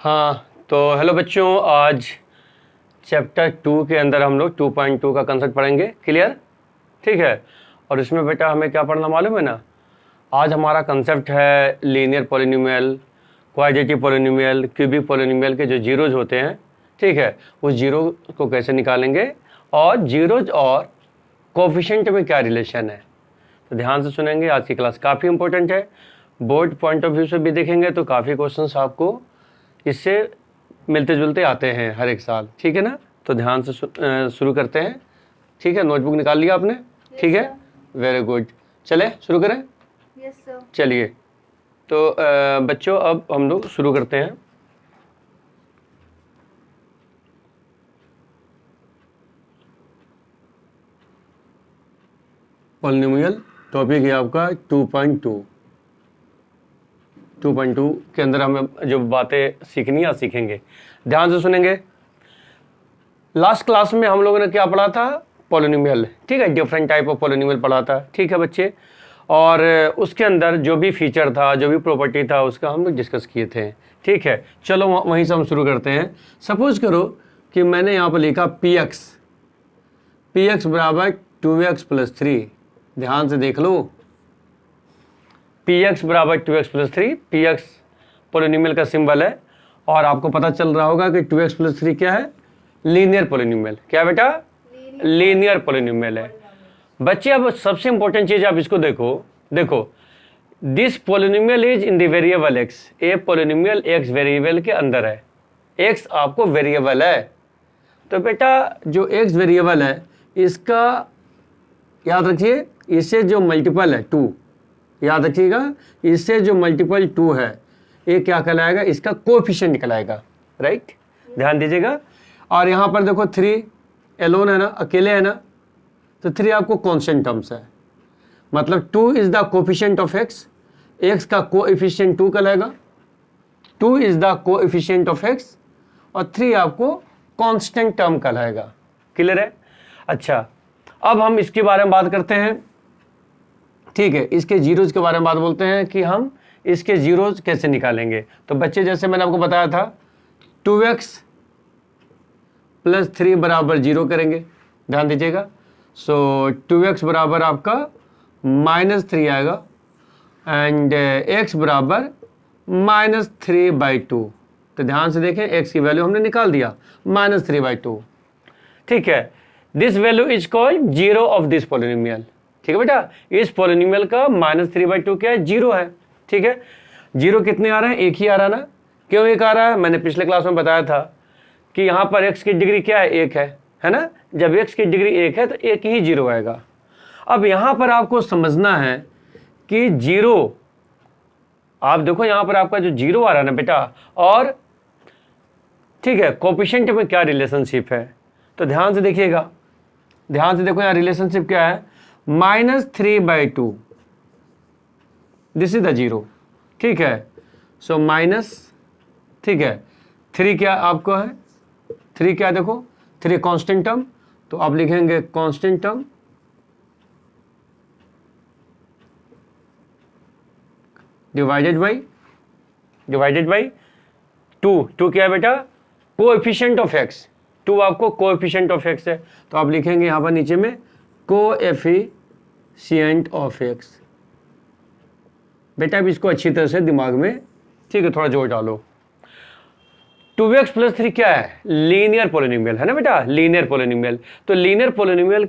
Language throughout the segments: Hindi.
हाँ, तो हेलो बच्चों, आज चैप्टर 2 के अंदर हम लोग 2.2 का कंसेप्ट पढ़ेंगे। क्लियर? ठीक है। और इसमें बेटा हमें क्या पढ़ना मालूम है ना? आज हमारा कंसेप्ट है linear polynomial, quadratic polynomial, cubic polynomial के जो जीरोज होते हैं, ठीक है, उस जीरो को कैसे निकालेंगे और जीरोज और कोफिशिएंट में क्या रिलेशन है। तो ध्यान से सुनेंगे, आज की क्लास काफ़ी इंपॉर्टेंट है। बोर्ड पॉइंट ऑफ व्यू से भी देखेंगे तो काफ़ी क्वेश्चंस आपको इससे मिलते जुलते आते हैं हर एक साल, ठीक है ना। तो ध्यान से शुरू करते हैं। ठीक है, नोटबुक निकाल लिया आपने? ठीक है, वेरी गुड। चले शुरू करें? Yes sir. चलिए, तो बच्चों अब हम लोग शुरू करते हैं। पॉलिनोमियल टॉपिक है आपका 2.2 के अंदर हमें जो बातें सीखनी है सीखेंगे। ध्यान से सुनेंगे। लास्ट क्लास में हम लोगों ने क्या पढ़ा था? पॉलिनोमियल, ठीक है, डिफरेंट टाइप ऑफ पॉलिनोमियल पढ़ा था, ठीक है बच्चे। और उसके अंदर जो भी फीचर था, जो भी प्रॉपर्टी था, उसका हम लोग डिस्कस किए थे, ठीक है। चलो वहीं से हम शुरू करते हैं। सपोज करो कि मैंने यहाँ पर लिखा पी एक्स बराबर 2x + 3। ध्यान से देख लो, पी एक्स बराबर 2x + 3, पी एक्स पॉलिनोमियल का सिंबल है। और आपको पता चल रहा होगा कि 2x + 3 क्या है? Linear polynomial. क्या बेटा? लीनियर पॉलिनोमियल है। बच्चे अब सबसे इंपॉर्टेंट चीज आप इसको देखो, this polynomial is in the variable x। A polynomial x variable के अंदर है। x आपको वेरिएबल है, तो बेटा जो x वेरिएबल है इसका याद रखिए, इससे जो मल्टीपल है 2, याद रखिएगा, इससे जो मल्टीपल 2 है ये क्या कहलाएगा? इसका कोएफिशिएंट कहलाएगा, राइट? ध्यान दीजिएगा। और यहाँ पर देखो 3 एलोन है ना, अकेले है ना, तो 3 आपको कांस्टेंट टर्म्स है, मतलब 2 is the coefficient of x, x का कोएफिशिएंट 2 कहलाएगा, 2 is the coefficient of x, और 3 आपको कांस्टेंट टर्म कहलाएगा। क्लियर है? अच्छा, अब हम इसके बारे में बात करते हैं, ठीक है। इसके जीरोज के बारे में बात बोलते हैं कि हम इसके जीरोज कैसे निकालेंगे। तो बच्चे जैसे मैंने आपको बताया था 2x + 3 बराबर 0 करेंगे। ध्यान दीजिएगा। सो 2x बराबर आपका -3 आएगा एंड x बराबर -3/2। तो ध्यान से देखें, x की वैल्यू हमने निकाल दिया -3/2, ठीक है। This value is called zero of this polynomial, ठीक है बेटा। इस पॉलिनोमियल का -3/2 क्या है? 0 है, ठीक है। 0 कितने आ रहे हैं? एक ही आ रहा ना। क्यों एक आ रहा है? मैंने पिछले क्लास में बताया था कि यहाँ पर x की डिग्री क्या है? 1 है ना। जब x की डिग्री 1 है तो एक ही 0 आएगा। अब यहाँ पर आपको समझना है कि 0, आप देखो यहाँ पर आपका जो 0 आ रहा है ना बेटा, और ठीक है, कोएफिशिएंट में क्या रिलेशनशिप है, तो ध्यान से देखिएगा। ध्यान से देखो, यहाँ रिलेशनशिप क्या है? -3/2, दिस इज द 0, ठीक है। सो माइनस, ठीक है, 3 क्या आपको है? 3 क्या देखो, 3 कांस्टेंट टर्म, तो आप लिखेंगे कांस्टेंट टर्म डिवाइडेड बाई 2 क्या है बेटा? Coefficient of x। 2 आपको कोएफिशिएंट ऑफ x है, तो आप लिखेंगे यहाँ पर नीचे में कोएफिशिएंट ऑफ x। बेटा अब इसको अच्छी तरह से दिमाग में, ठीक है, थोड़ा जोर डालो। 2x + 3 क्या है? लीनियर पॉलिनोमियल है ना बेटा, लीनियर पॉलिनोमियल। तो लीनियर पॉलिनोमियल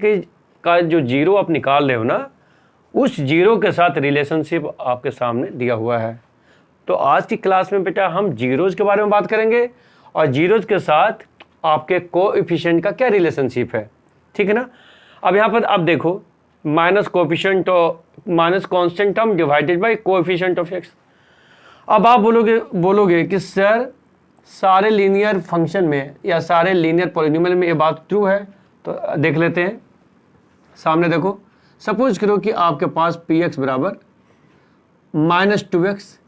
का जो 0 आप निकाल रहे हो ना, उस 0 के साथ रिलेशनशिप आपके सामने दिया हुआ है। तो आज की क्लास में बेटा हम जीरोज के बारे में बात करेंगे और जीरोज के साथ आपके कोएफिशिएंट का क्या रिलेशनशिप है, ठीक है ना। अब यहाँ पर आप देखो, minus coefficient minus constant term divided by coefficient of x। अब आप बोलोगे कि सर सारे लीनियर फंक्शन में या सारे लीनियर पॉलिनोमियल में ये बात ट्रू है। तो देख लेते हैं, सामने देखो। सपोज करो कि आपके पास px बराबर -2x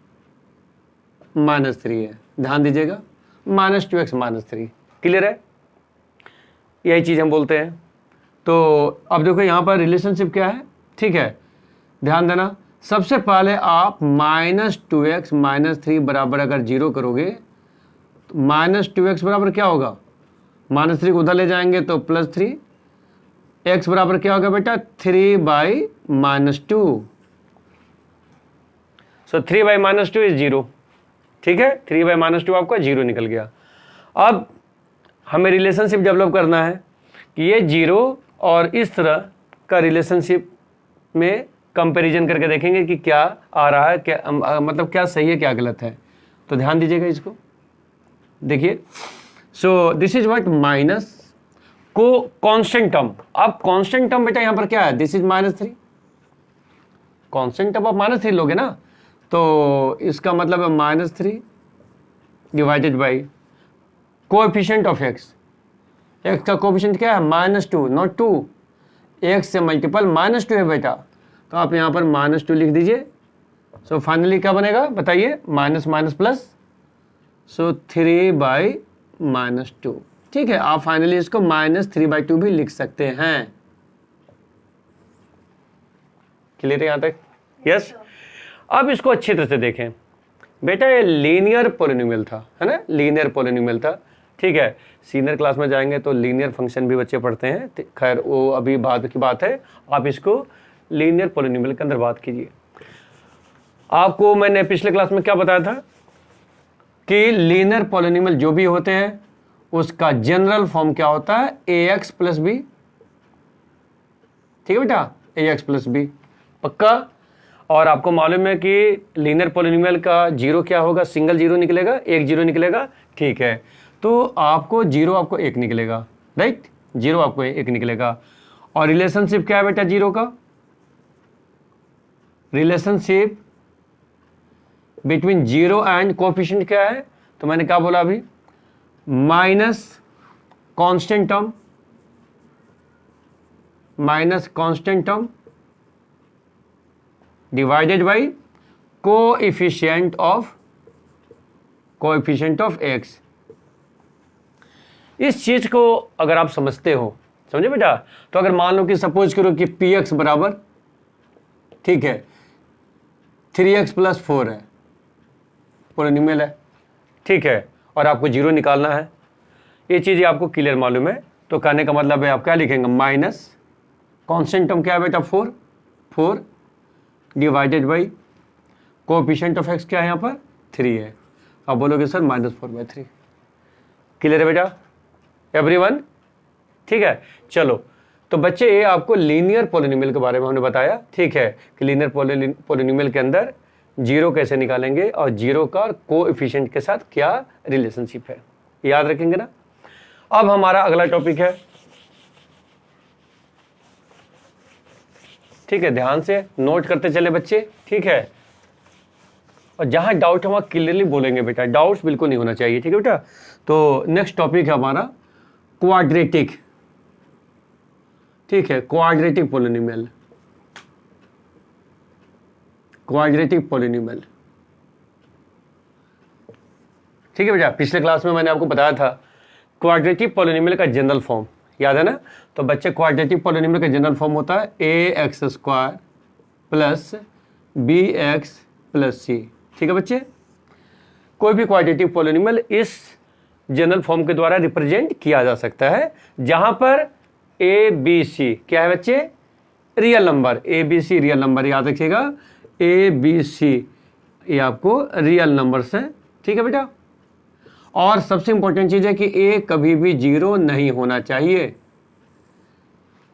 - 3 है। ध्यान दीजिएगा, -2x - 3, क्लियर है? यही चीज़ हम बोलते हैं। तो अब देखो यहाँ पर रिलेशनशिप क्या है, ठीक है, ध्यान देना। सबसे पहले आप -2x - 3 बराबर अगर 0 करोगे तो -2x बराबर क्या होगा, -3 को उधर ले जाएंगे तो +3, x बराबर क्या होगा बेटा 3/-2। सो 3/-2 इज 0। ठीक है, 3/-2 आपका 0 निकल गया। अब हमें रिलेशनशिप डेवलप करना है कि ये 0 और इस तरह का रिलेशनशिप में कंपैरिजन करके देखेंगे कि क्या आ रहा है, क्या मतलब क्या सही है क्या गलत है। तो ध्यान दीजिएगा इसको, देखिए। So this is what minus को कांस्टेंट टर्म। अब कांस्टेंट टर्म बेटा यहां पर क्या है, दिस इज -3, कांस्टेंट टर्म आप -3 लोगे ना, तो इसका मतलब है -3 divided by coefficient of x। x का कोएफिशिएंट क्या है -2, नॉट 2, x से मल्टीपल -2 है बेटा, तो आप यहाँ पर -2 लिख दीजिए। सो फाइनली क्या बनेगा बताइए, माइनस माइनस प्लस, सो 3/-2। ठीक है, आप फाइनली इसको -3/2 भी लिख सकते हैं। क्लियर है यहाँ तक? यस। अब इसको अच्छी तरह से देखें बेटा, ये लीनियर पॉलिनोमियल था, है ना, लीनियर पॉलिनोमियल था। ठीक है, सीनियर क्लास में जाएंगे तो लीनियर फंक्शन भी बच्चे पढ़ते हैं, खैर वो अभी बाद की बात है। आप इसको लीनियर पॉलिनोमियल के अंदर बात कीजिए। आपको मैंने पिछले क्लास में क्या बताया था कि लीनियर पॉलिनोमियल जो भी होते हैं उसका जनरल फॉर्म क्या होता है, ax + b। ठीक है बेटा, ax + b पक्का। और आपको मालूम है कि लीनियर पॉलिनोमियल का जीरो क्या होगा, सिंगल जीरो निकलेगा, एक जीरो निकलेगा। ठीक है, तो आपको जीरो आपको एक निकलेगा, राइट, जीरो आपको एक निकलेगा। और रिलेशनशिप क्या है बेटा जीरो का, relationship between zero and coefficient क्या है, तो मैंने क्या बोला अभी, minus constant term divided by coefficient of x। इस चीज को अगर आप समझते हो, समझे बेटा, तो अगर मान लो कि सपोज करो कि px बराबर, ठीक है, 3x + 4 है, पॉलिनोमियल है। ठीक है, और आपको जीरो निकालना है, ये चीज़ आपको क्लियर मालूम है। तो कहने का मतलब है आप क्या लिखेंगे, माइनस कांस्टेंट टर्म क्या है बेटा 4 divided by coefficient of x क्या है यहाँ पर 3 है। आप बोलोगे सर -4/3। क्लियर है बेटा एवरीवन? ठीक है, चलो। तो बच्चे ये आपको लीनियर पॉलिनोमियल के बारे में हमने बताया। ठीक है, कि लीनियर पॉलिनोमियल के अंदर जीरो कैसे निकालेंगे और जीरो का कोएफिशिएंट के साथ क्या रिलेशनशिप है, याद रखेंगे ना। अब हमारा अगला टॉपिक है, ठीक है, ध्यान से नोट करते चले बच्चे। ठीक है, और जहां डाउट है वहां क्लियरली बोलेंगे बेटा, डाउट्स बिल्कुल नहीं होना चाहिए। ठीक है बेटा, तो नेक्स्ट टॉपिक है हमारा क्वाड्रेटिक। ठीक है, क्वाड्रेटिक पॉलिनोमियल, ठीक है बेटा। पिछले क्लास में मैंने आपको बताया था क्वाड्रेटिक पॉलिनोमियल का जनरल फॉर्म, याद है ना। तो बच्चे क्वाड्रेटिक पॉलिनोमियल का जनरल फॉर्म होता है ax² + bx + c। ठीक है बच्चे, कोई भी क्वाड्रेटिक पॉलिनोमियल इस जनरल फॉर्म के द्वारा रिप्रेजेंट किया जा सकता है, जहां पर a b c क्या है बच्चे, real number. a b c real number, याद रखिएगा, a b c ये आपको रियल नंबर्स हैं। ठीक है बेटा, और सबसे इंपॉर्टेंट चीज है कि a कभी भी जीरो नहीं होना चाहिए,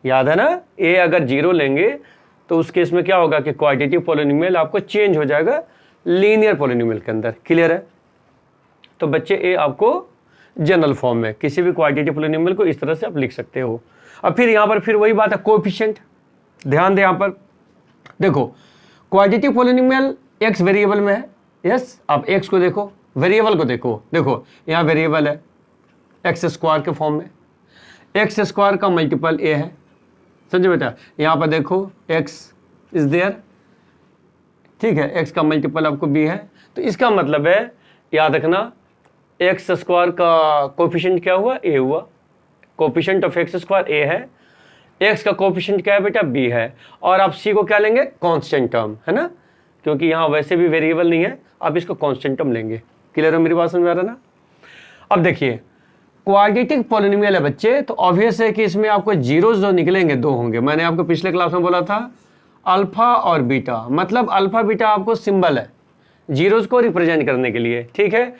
याद है ना। a अगर जीरो लेंगे तो उस केस में क्या होगा कि क्वाड्रेटिक पॉलिनोमियल आपको चेंज हो जाएगा लीनियर पॉलिनोमियल के अंदर। क्लियर है? तो बच्चे a आपको जनरल फॉर्म में किसी भी क्वाड्रेटिक पॉलिनोमियल को इस तरह से आप लिख सकते हो। अब फिर यहां पर फिर वही बात है, कोएफिशिएंट। ध्यान दें, यहां पर देखो क्वाड्रेटिक पॉलिनोमियल x वेरिएबल में है। यस, आप x को देखो, वेरिएबल को देखो यहाँ वेरिएबल है x² के फॉर्म में, x² का मल्टीपल a है। समझे बेटा, यहाँ पर देखो x इज देयर। ठीक है, x का मल्टीपल आपको b है, तो इसका मतलब है, याद रखना, x² का कोएफिशिएंट क्या हुआ, a हुआ। कोएफिशिएंट ऑफ x² a है, x का कोएफिशिएंट क्या है बेटा, b है। और आप c को क्या लेंगे, कांस्टेंट टर्म, है ना, क्योंकि यहाँ वैसे भी वेरिएबल नहीं है, आप इसको कांस्टेंट टर्म लेंगे। क्लियर है, मेरी बात समझ में आ रहा ना। अब देखिए क्वाड्रेटिक पॉलिनोमियल है बच्चे, तो ऑब्वियस है कि इसमें आपको जीरोस जो निकलेंगे दो होंगे। मैंने आपको पिछले क्लास में बोला था अल्फा और बीटा, मतलब अल्फा बीटा आपको सिंबल है जीरोस को रिप्रेजेंट करने के लिए, ठीक है।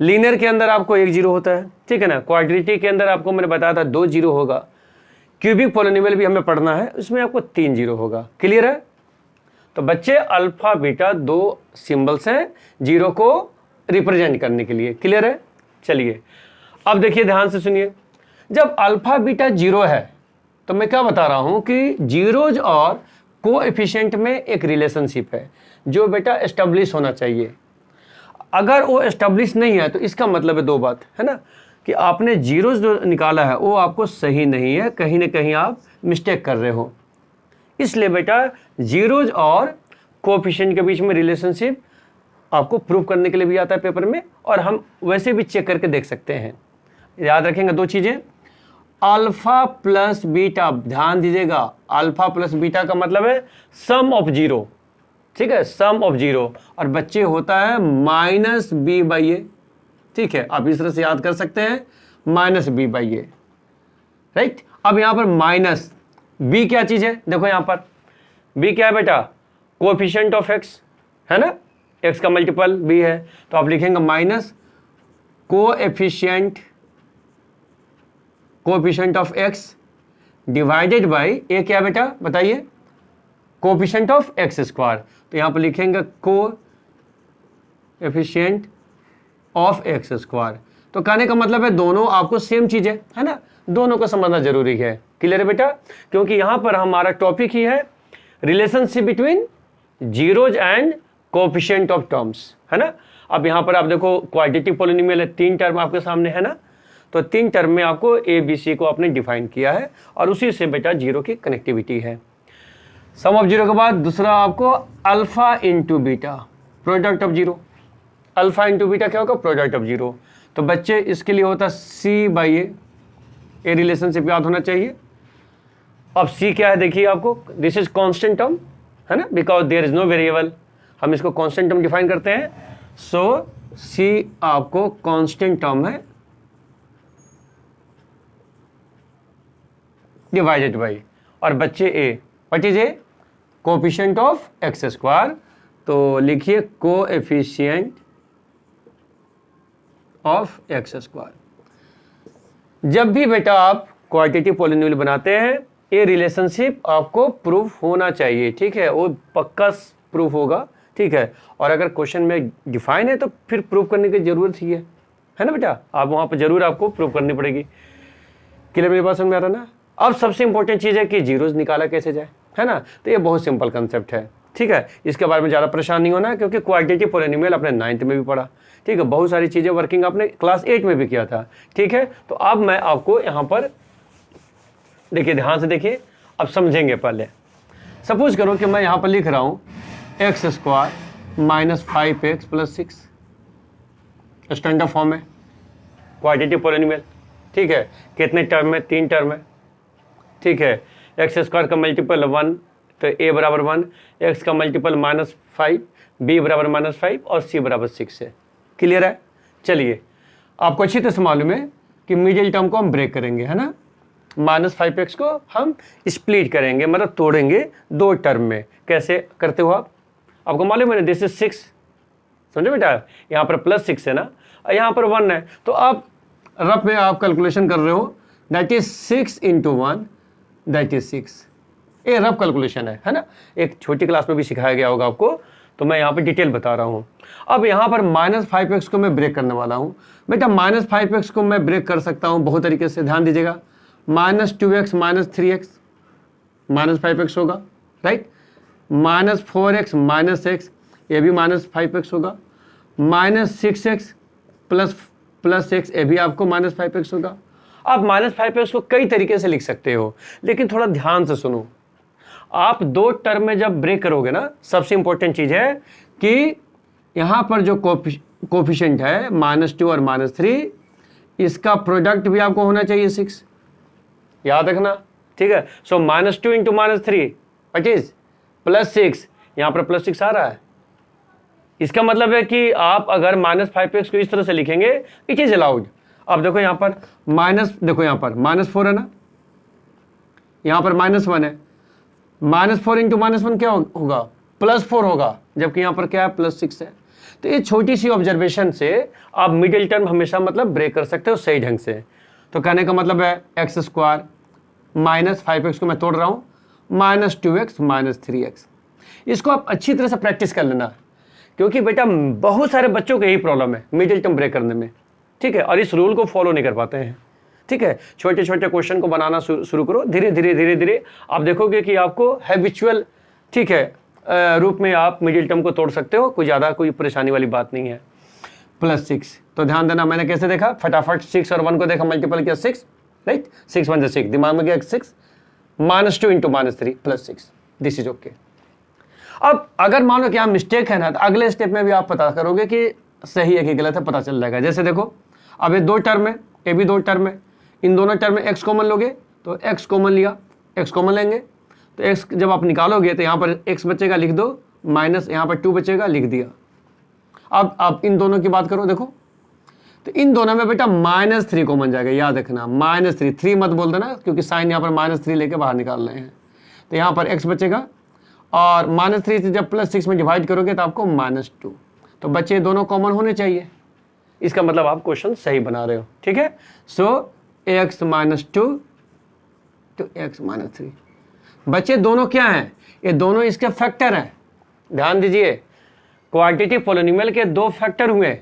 लीनियर के अंदर आपको एक जीरो होता है, ठीक है ना। क्वाड्रेटिक के अंदर आपको मैंने बताया था दो जीरो होगा। क्यूबिक पॉलिनोमियल भी हमें पढ़ना है, उसमें आपको तीन जीरो होगा। क्लियर है? तो बच्चे अल्फा बीटा दो सिंबल्स हैं जीरो को रिप्रेजेंट करने के लिए। क्लियर है? चलिए अब देखिए ध्यान से सुनिए, जब अल्फा बीटा जीरो है तो मैं क्या बता रहा हूं कि जीरोज और कोएफिशिएंट में एक रिलेशनशिप है जो बेटा एस्टेब्लिश होना चाहिए। अगर वो एस्टेब्लिश नहीं है तो इसका मतलब है दो बात, है ना, कि आपने जीरोज जो निकाला है वो आपको सही नहीं है, कहीं ना कहीं आप मिस्टेक कर रहे हो। इसलिए बेटा जीरोज और कोएफिशिएंट के बीच में रिलेशनशिप आपको प्रूव करने के लिए भी आता है पेपर में, और हम वैसे भी चेक करके देख सकते हैं। याद रखेंगे दो चीजें, अल्फा प्लस बीटा, ध्यान दीजिएगा अल्फा प्लस बीटा का मतलब है सम ऑफ जीरो, ठीक है, सम ऑफ जीरो, और बच्चे होता है माइनस बी बाई ए, ठीक है, आप इस तरह से याद कर सकते हैं minus B by A, right. अब यहां पर माइनस बी क्या चीज है, देखो यहां पर बी क्या है बेटा, कोएफिशिएंट ऑफ एक्स, है ना, एक्स का मल्टीपल बी है, तो आप लिखेंगे minus coefficient of x divided by a क्या बेटा बताइए, कोएफिशिएंट ऑफ एक्स स्क्वायर, तो यहां पर लिखेंगे कोएफिशिएंट ऑफ एक्स स्क्वायर। तो कहने का मतलब है दोनों आपको सेम चीज है ना, दोनों को समझना जरूरी है। क्लियर है बेटा? क्योंकि यहां पर हमारा टॉपिक ही है relationship between zeros and coefficient of terms, है ना। अब यहां पर आप देखो क्वाड्रेटिक पॉलिनोमियल है, तीन टर्म आपके सामने है ना, तो तीन टर्म में आपको ए बी सी को आपने डिफाइन किया है और उसी से बेटा जीरो की कनेक्टिविटी है। सम ऑफ जीरो के बाद दूसरा आपको alpha into beta, product of zero, alpha into beta क्या होगा, प्रोडक्ट ऑफ जीरो। तो बच्चे इसके लिए होता सी बाई ए रिलेशनशिप याद होना चाहिए। अब सी क्या है देखिए आपको, दिस इज कांस्टेंट टर्म, है ना, because there is no variable, हम इसको कांस्टेंट टर्म डिफाइन करते हैं। सो सी आपको कांस्टेंट टर्म है डिवाइडेड बाई, और बच्चे a, what is a, coefficient of x square, तो लिखिए कोएफिशिएंट ऑफ एक्स स्क्वायर। जब भी बेटा आप क्वाड्रेटिक पॉलिनोमियल बनाते हैं ये रिलेशनशिप आपको प्रूफ होना चाहिए, ठीक है, वो पक्का प्रूफ होगा, ठीक है। और अगर क्वेश्चन में डिफाइन है तो फिर प्रूफ करने की जरूरत ही है ना बेटा, आप वहां पर जरूर आपको प्रूफ करनी पड़ेगी। क्लियर मेरी बात समझ में आ रहा ना? अब सबसे इंपॉर्टेंट चीज है कि जीरोस निकाला कैसे जाए, है ना, तो ये बहुत सिंपल कंसेप्ट है, ठीक है, इसके बारे में ज़्यादा परेशान नहीं होना है, क्योंकि क्वाड्रेटिक पॉलिनोमियल आपने 9th में भी पढ़ा, ठीक है, बहुत सारी चीज़ें वर्किंग आपने क्लास 8 में भी किया था, ठीक है। तो अब मैं आपको यहाँ पर देखिए, ध्यान से देखिए, अब समझेंगे। पहले सपोज करो कि मैं यहाँ पर लिख रहा हूँ x square minus 5x plus 6, standard form है क्वाड्रेटिक पॉलिनोमियल, ठीक है, कितने टर्म है, तीन टर्म है, ठीक है। एक्स स्क्वायर का मल्टीपल 1 तो ए बराबर 1, एक्स का मल्टीपल -5, बी बराबर -5 और सी बराबर 6 है। क्लियर है? चलिए आपको अच्छी तरह से मालूम है कि मिडिल टर्म को हम ब्रेक करेंगे, है ना, -5x को हम स्प्लिट करेंगे, मतलब तोड़ेंगे दो टर्म में। कैसे करते हो आप, आपको मालूम है ना, दिस इज 6, समझो बेटा, यहाँ पर +6 है ना, और यहाँ पर 1 है, तो आप रफ में आप कैलकुलेशन कर रहे हो, दैट इज 6 × 1 दैट इज 6। ये रफ कैलकुलेशन है ना, एक छोटी क्लास में भी सिखाया गया होगा आपको, तो मैं यहाँ पे डिटेल बता रहा हूँ। अब यहाँ पर -5x को मैं ब्रेक करने वाला हूँ बेटा, -5x को मैं ब्रेक कर सकता हूँ बहुत तरीके से, ध्यान दीजिएगा, -2x -3x -5x होगा, राइट, -4x -x ये भी -5x होगा, -6x प्लस x ये भी आपको -5x होगा। आप -5x को कई तरीके से लिख सकते हो, लेकिन थोड़ा ध्यान से सुनो, आप दो टर्म में जब ब्रेक करोगे ना, सबसे इंपॉर्टेंट चीज है कि यहां पर जो कोफिशिएंट है -2 और -3, इसका प्रोडक्ट भी आपको होना चाहिए 6, याद रखना, ठीक है। सो -2 × -3 व्हाट इज +6, यहां पर +6 आ रहा है, इसका मतलब है कि आप अगर -5x को इस तरह से लिखेंगे, इट इज अलाउड। अब देखो यहाँ पर माइनस, देखो यहाँ पर -4 है ना, यहाँ पर -1 है, -4 इंटू -1 क्या होगा, +4 होगा, जबकि यहाँ पर क्या है +6 है। तो ये छोटी सी ऑब्जर्वेशन से आप मिडिल टर्म हमेशा मतलब ब्रेक कर सकते हो सही ढंग से। तो कहने का मतलब है x² -5x को मैं तोड़ रहा हूँ, -2x -3x। इसको आप अच्छी तरह से प्रैक्टिस कर लेना, क्योंकि बेटा बहुत सारे बच्चों को यही प्रॉब्लम है मिडिल टर्म ब्रेक करने में, ठीक है, और इस रूल को फॉलो नहीं कर पाते हैं, ठीक है। छोटे छोटे क्वेश्चन को बनाना शुरू करो, धीरे धीरे धीरे धीरे आप देखोगे कि आपको हैबिचुअल, ठीक है, रूप में आप मिडिल टर्म को तोड़ सकते हो, कोई ज़्यादा कोई परेशानी वाली बात नहीं है। +6, तो ध्यान देना मैंने कैसे देखा, फटाफट 6 और 1 को देखा, मल्टीपल किया 6, राइट, 6 1 6, दिमाग में गया 6, -2 इंटू -3 +6, दिस इज ओके। अब अगर मानो कि यहाँ मिस्टेक है ना, तो अगले स्टेप में भी आप पता करोगे कि सही है कि गलत है, पता चल जाएगा। जैसे देखो अब ये 2 टर्म है, ये भी 2 टर्म है, इन दोनों टर्म में x कॉमन लोगे तो x कॉमन लिया, x कॉमन लेंगे तो x जब आप निकालोगे तो यहाँ पर x बचेगा, लिख दो, माइनस यहाँ पर 2 बचेगा, लिख दिया। अब आप इन दोनों की बात करो, देखो तो इन दोनों में बेटा -3 कॉमन जाएगा, याद रखना -3 मत बोल देना, क्योंकि साइन यहाँ पर -3 लेके बाहर निकाल रहे हैं। तो यहाँ पर x बचेगा और -3 से जब +6 में डिवाइड करोगे तो आपको -2, तो बच्चे दोनों कॉमन होने चाहिए। इसका मतलब आप क्वेश्चन सही बना रहे हो, ठीक है। सो x -2 to x -3, बच्चे दोनों क्या हैं, ये दोनों इसके फैक्टर हैं। ध्यान दीजिए, क्वाड्रेटिक पॉलिनोमियल के 2 फैक्टर हुए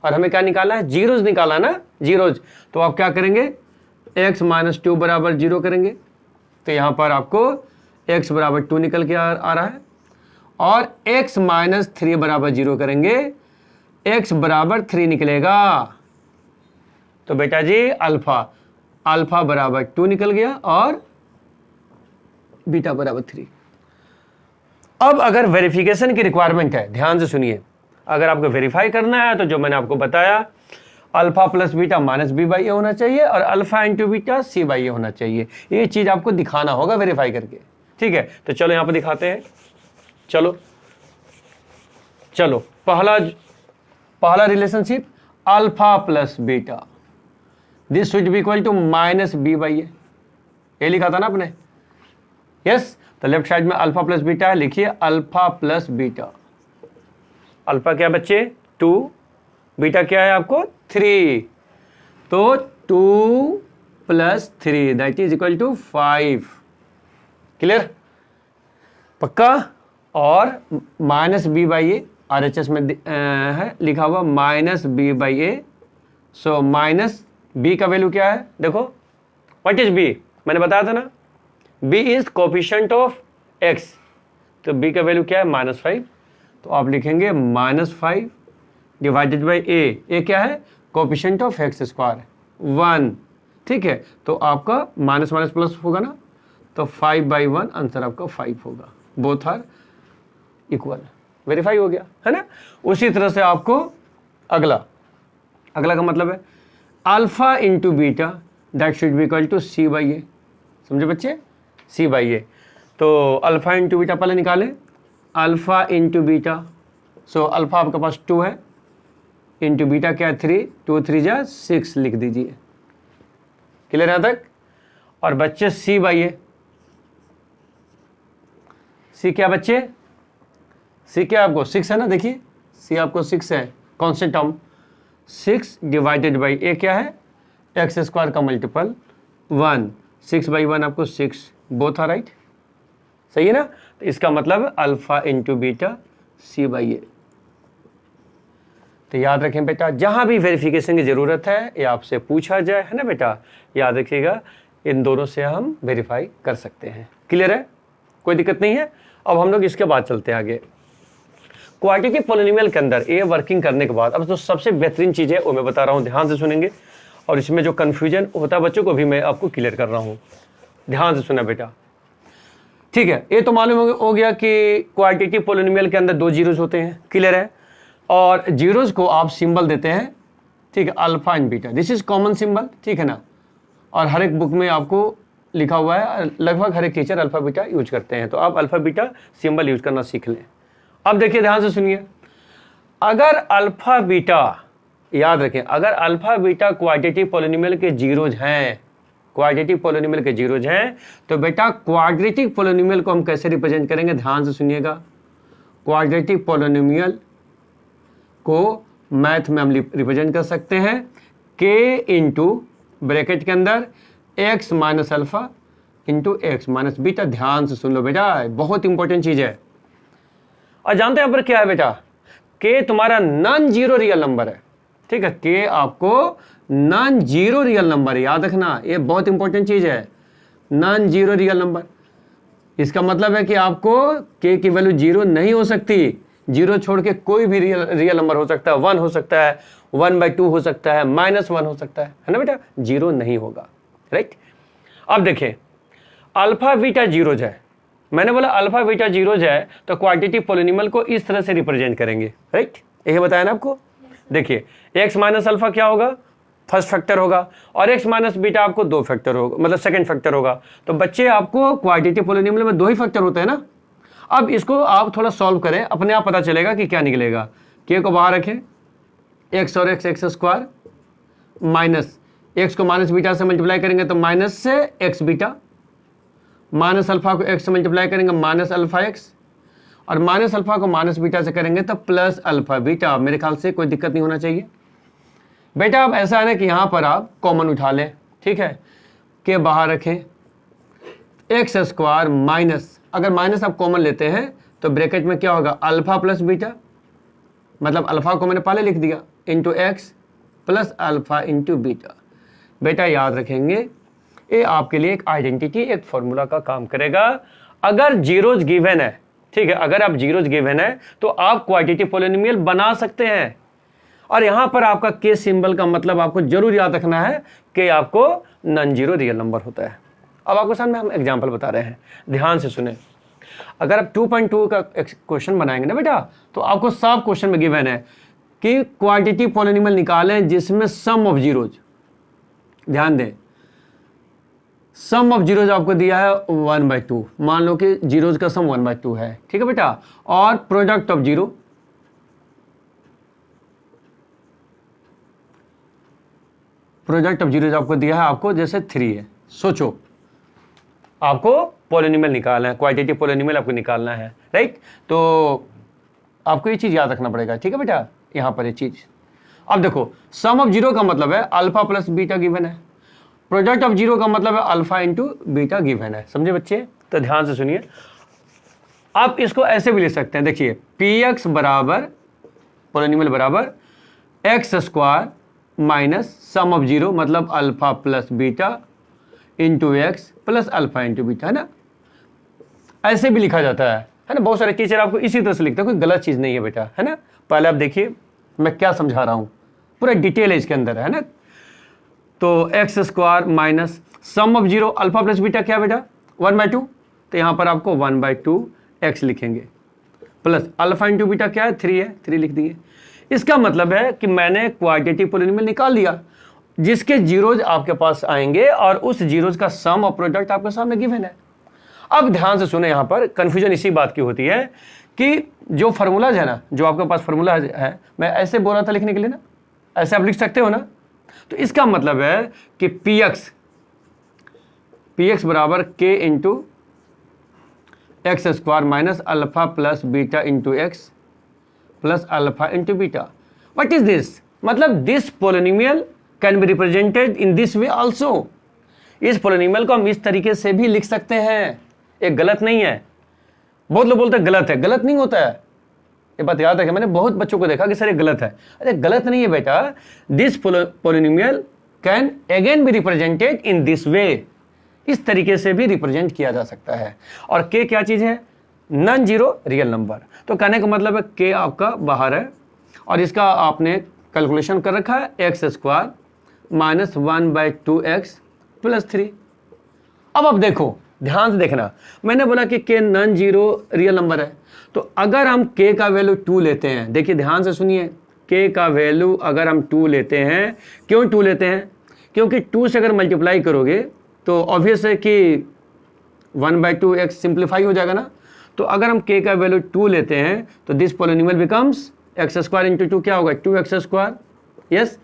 और हमें क्या निकाला है, जीरोज निकाला ना, जीरोज। तो आप क्या करेंगे, x -2 बराबर 0 करेंगे, तो यहाँ पर आपको x बराबर 2 निकल के आ रहा है, और x -3 बराबर 0 करेंगे, x बराबर 3 निकलेगा। तो बेटा जी अल्फा बराबर 2 निकल गया और बीटा बराबर 3। अब अगर वेरिफिकेशन की रिक्वायरमेंट है, ध्यान से सुनिए, अगर आपको वेरीफाई करना है तो जो मैंने आपको बताया, अल्फा प्लस बीटा -b/a होना चाहिए और अल्फा इंटू बीटा c/a होना चाहिए। ये चीज आपको दिखाना होगा वेरीफाई करके, ठीक है। तो चलो यहां पर दिखाते हैं, चलो पहला relationship alpha plus beta, this should be equal to -b/a, ये लिखा था ना आपने, यस। तो लेफ्ट साइड में अल्फा प्लस बीटा है, लिखिए अल्फा प्लस बीटा। अल्फा क्या बच्चे 2, बीटा क्या है आपको 3, तो 2 + 3 that is equal to 5, clear, पक्का। और -b/a RHS में है लिखा हुआ -b/a, सो -b का वैल्यू क्या है, देखो व्हाट इज b, मैंने बताया था ना, b is coefficient of x, तो b का वैल्यू क्या है -5, तो आप लिखेंगे -5 डिवाइडेड बाई a क्या है, कोफिशिएंट ऑफ x² 1, ठीक है। तो आपका माइनस माइनस प्लस होगा ना, तो 5/1 आंसर आपका 5 होगा, बोथ आर इक्वल, वेरीफाई हो गया है ना। उसी तरह से आपको अगला का मतलब है alpha into beta that should be equal to c/a, समझे बच्चे, c/a। तो अल्फा इंटू बीटा पहले निकालें, alpha into beta, so alpha आपके पास 2 है, इंटू बीटा क्या है 3, 2 3 जा 6 लिख दीजिए, क्लियर यहाँ तक। और बच्चे c/a, c क्या बच्चे, c क्या आपको 6 है ना, देखिए c आपको 6 है, constant term, 6 divided by a क्या है x² का मल्टीपल 1, 6/1 आपको 6, बोथ आर राइट, सही है ना। तो इसका मतलब अल्फा इंटू बीटा c/a। तो याद रखें बेटा, जहां भी वेरिफिकेशन की जरूरत है या आपसे पूछा जाए, है ना बेटा, याद रखिएगा इन दोनों से हम वेरीफाई कर सकते हैं, क्लियर है, कोई दिक्कत नहीं है। अब हम लोग इसके बाद चलते हैं आगे। क्वाड्रेटिक पॉलिनोमियल के अंदर ये वर्किंग करने के बाद अब जो सबसे बेहतरीन चीज़ है वो मैं बता रहा हूँ, ध्यान से सुनेंगे, और इसमें जो कन्फ्यूजन होता है बच्चों को भी मैं आपको क्लियर कर रहा हूँ, ध्यान से सुना बेटा, ठीक है। ये तो मालूम हो गया कि क्वाड्रेटिक पॉलिनोमियल के अंदर 2 जीरोज होते हैं, क्लियर है, और जीरोज को आप सिंबल देते हैं, ठीक है, alpha and beta, this is common symbol, ठीक है ना। और हर एक बुक में आपको लिखा हुआ है, लगभग हर एक टीचर अल्फा बीटा यूज करते हैं, तो आप अल्फा बीटा सिंबल यूज करना सीख लें। अब देखिए ध्यान से सुनिए, अगर अल्फा बीटा याद रखें, अगर अल्फा बीटा क्वाड्रेटिक पॉलिनोमियल के जीरोज हैं, क्वाड्रेटिक पॉलिनोमियल के जीरोज हैं, तो बेटा क्वाड्रेटिक पॉलिनोमियल को हम कैसे रिप्रेजेंट करेंगे, ध्यान से सुनिएगा। क्वाड्रेटिक पॉलिनोमियल को मैथ में हम रिप्रेजेंट कर सकते हैं के इंटू ब्रैकेट के अंदर x minus alpha into x minus beta. ध्यान से सुन लो बेटा, बहुत इंपॉर्टेंट चीज है। और जानते हैं यहाँ पर क्या है बेटा, के तुम्हारा नॉन जीरो रियल नंबर है, ठीक है। के आपको नॉन जीरो रियल नंबर, याद रखना, ये बहुत इंपॉर्टेंट चीज है, नॉन जीरो रियल नंबर। इसका मतलब है कि आपको के की वैल्यू जीरो नहीं हो सकती, जीरो छोड़ के कोई भी रियल नंबर हो सकता है, 1 हो सकता है, 1/2 हो सकता है, -1 हो सकता है ना बेटा, जीरो नहीं होगा, राइट। अब देखिए अल्फा बीटा जीरोज है, मैंने बोला अल्फा बीटा जीरोज है, तो क्वाड्रेटिक पॉलिनोमियल को इस तरह से रिप्रेजेंट करेंगे, राइट। यही बताया ना आपको। देखिए एक्स माइनस अल्फा क्या होगा, फर्स्ट फैक्टर होगा, और एक्स माइनस बीटा आपको 2 फैक्टर होगा, मतलब सेकंड फैक्टर होगा। तो बच्चे आपको क्वाड्रेटिक पॉलिनोमियल में 2 ही फैक्टर होते हैं ना। अब इसको आप थोड़ा सॉल्व करें, अपने आप पता चलेगा कि क्या निकलेगा। के को बाहर रखें, एक्स और x x square minus x को माइनस बीटा से मल्टीप्लाई करेंगे तो माइनस से एक्स बीटा, माइनस अल्फा को एक्स से मल्टीप्लाई करेंगे माइनस अल्फा एक्स, और माइनस अल्फा को माइनस बीटा से करेंगे तो प्लस अल्फा बीटा। मेरे ख्याल से कोई दिक्कत नहीं होना चाहिए बेटा। अब ऐसा है ना कि यहाँ पर आप कॉमन उठा लें, ठीक है। के बाहर रखें, एक्स स्क्वायर माइनस, अगर माइनस आप कॉमन लेते हैं तो ब्रैकेट में क्या होगा, अल्फा प्लस बीटा, मतलब अल्फा को मैंने पहले लिख दिया, into x plus alpha into beta. बेटा याद रखेंगे, ये आपके लिए एक आइडेंटिटी, एक फॉर्मूला का काम करेगा। अगर जीरोज गिवन है, ठीक है, अगर आप जीरोज गिवन है तो आप क्वाड्रेटिक पॉलिनोमियल बना सकते हैं। और यहां पर आपका के सिंबल का मतलब आपको जरूर याद रखना है कि आपको नॉन जीरो रियल नंबर होता है। अब आपके सामने हम एग्जांपल बता रहे हैं, ध्यान से सुने। अगर आप 2.2 का क्वेश्चन बनाएंगे ना बेटा, तो आपको साफ क्वेश्चन में गिवन है कि क्वाड्रेटिक पॉलिनोमियल निकालें जिसमें सम ऑफ जीरोज, ध्यान दें, सम ऑफ जीरोज आपको दिया है 1/2, मान लो कि जीरोज का सम 1/2 है, ठीक है बेटा। और product of zero, product of zeros आपको दिया है, आपको जैसे 3 है। सोचो आपको पॉलिनोमियल निकालना है, क्वाड्रेटिक पॉलिनोमियल आपको निकालना है, राइट। तो आपको ये चीज याद रखना पड़ेगा, ठीक है बेटा, यहां पर ये चीज। अब देखो सम ऑफ जीरो का मतलब है अल्फा प्लस बीटा गिवन है, प्रोडक्ट ऑफ जीरो का मतलब है अल्फा इंटू बीटा गिवन है, समझे बच्चे। तो ध्यान से सुनिए, आप इसको ऐसे भी लिख सकते हैं, देखिए पी एक्स बराबर पॉलिनोमियल बराबर x square minus sum of zero, मतलब alpha plus beta into x plus alpha into beta, है ना। ऐसे भी लिखा जाता है ना। बहुत सारे टीचर आपको इसी तरह से लिखते हैं, कोई गलत चीज नहीं है बेटा, है ना। पहले आप देखिए मैं क्या समझा रहा हूं, पूरा डिटेल है इसके अंदर, है ना। तो x square minus sum of zero alpha plus beta क्या बेटा 1/2, तो यहां पर आपको 1/2 एक्स लिखेंगे, प्लस अल्फा इंटू बीटा क्या है 3 है, 3 लिख दिए। इसका मतलब है कि मैंने क्वाड्रेटिक पॉलिनोमियल निकाल दिया जिसके जीरोज आपके पास आएंगे और उस जीरोज का सम और प्रोडक्ट आपके सामने गिवन है। अब ध्यान से सुने, यहां पर कंफ्यूजन इसी बात की होती है कि जो फार्मूलाज है ना, जो आपके पास फार्मूला है, मैं ऐसे बोल रहा था लिखने के लिए ना, ऐसे आप लिख सकते हो ना। तो इसका मतलब है कि पी एक्स बराबर k into x square minus alpha plus beta into x plus alpha into beta. What is this, मतलब this polynomial can be represented in this way also. इस पॉलिनोमियल को हम इस तरीके से भी लिख सकते हैं, ये गलत नहीं है। बहुत लोग बोलते हैं गलत है, गलत नहीं होता है, ये बात याद रखें। मैंने बहुत बच्चों को देखा कि सर ये गलत है, अरे गलत नहीं है बेटा। This polynomial can again B represented in this वे, इस तरीके से भी रिप्रेजेंट किया जा सकता है। और के क्या चीज है, नॉन जीरो रियल नंबर। तो कहने का मतलब है के आपका बाहर है और इसका आपने कैलकुलेशन कर रखा है x square minus 1/2 x plus 3। अब आप देखो, ध्यान से देखना, मैंने बोला कि के नॉन जीरो रियल नंबर है, तो अगर हम के का वैल्यू 2 लेते हैं, देखिए ध्यान से सुनिए, के का वैल्यू अगर हम 2 लेते हैं, क्यों 2 लेते हैं, क्योंकि 2 से अगर मल्टीप्लाई करोगे तो ऑब्वियस है कि 1/2 एक्स सिंप्लीफाई हो जाएगा ना। तो अगर हम के का वैल्यू 2 लेते हैं तो this polynomial becomes x square into 2 क्या होगा 2x स्क्वायर यस